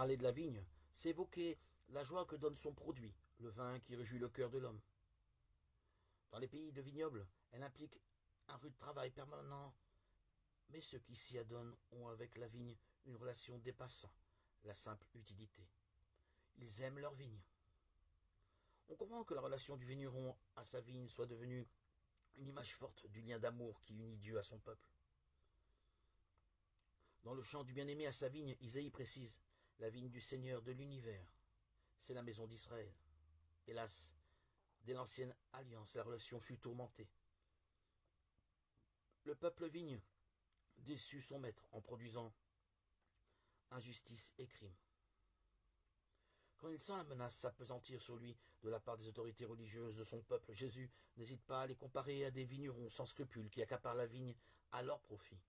Parler de la vigne, c'est évoquer la joie que donne son produit, le vin qui réjouit le cœur de l'homme. Dans les pays de vignobles, elle implique un rude travail permanent, mais ceux qui s'y adonnent ont avec la vigne une relation dépassant la simple utilité. Ils aiment leur vigne. On comprend que la relation du vigneron à sa vigne soit devenue une image forte du lien d'amour qui unit Dieu à son peuple. Dans le chant du bien-aimé à sa vigne, Isaïe précise: la vigne du Seigneur de l'univers, c'est la maison d'Israël. Hélas, dès l'ancienne alliance, la relation fut tourmentée. Le peuple vigne déçut son maître en produisant injustice et crime. Quand il sent la menace s'appesantir sur lui de la part des autorités religieuses de son peuple, Jésus n'hésite pas à les comparer à des vignerons sans scrupules qui accaparent la vigne à leur profit.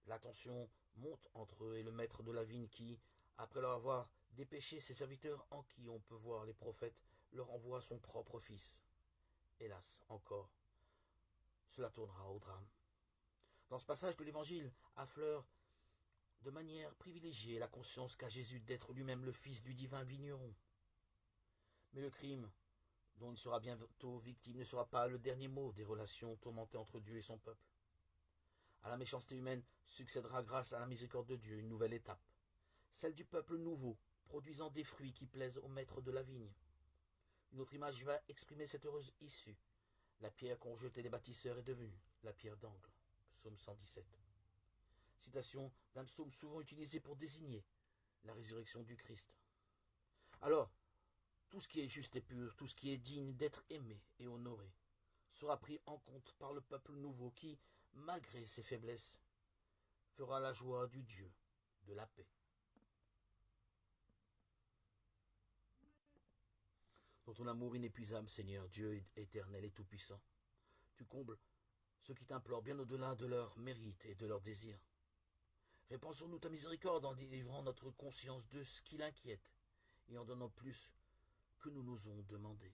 La tension monte entre eux et le maître de la vigne qui, après leur avoir dépêché ses serviteurs en qui on peut voir les prophètes, leur envoie son propre fils. Hélas, encore, cela tournera au drame. Dans ce passage de l'Évangile affleure de manière privilégiée la conscience qu'a Jésus d'être lui-même le fils du divin vigneron. Mais le crime dont il sera bientôt victime ne sera pas le dernier mot des relations tourmentées entre Dieu et son peuple. À la méchanceté humaine succédera, grâce à la miséricorde de Dieu, une nouvelle étape, celle du peuple nouveau, produisant des fruits qui plaisent au maître de la vigne. Une autre image va exprimer cette heureuse issue. La pierre qu'ont jetée les bâtisseurs est devenue la pierre d'angle. Psaume 117. Citation d'un psaume souvent utilisé pour désigner la résurrection du Christ. Alors, tout ce qui est juste et pur, tout ce qui est digne d'être aimé et honoré, sera pris en compte par le peuple nouveau qui, malgré ses faiblesses, fera la joie du Dieu de la paix. Dans ton amour inépuisable, Seigneur, Dieu éternel et tout-puissant, tu combles ceux qui t'implorent bien au-delà de leurs mérites et de leurs désirs. Répands sur nous ta miséricorde en délivrant notre conscience de ce qui l'inquiète et en donnant plus que nous n'osons demander.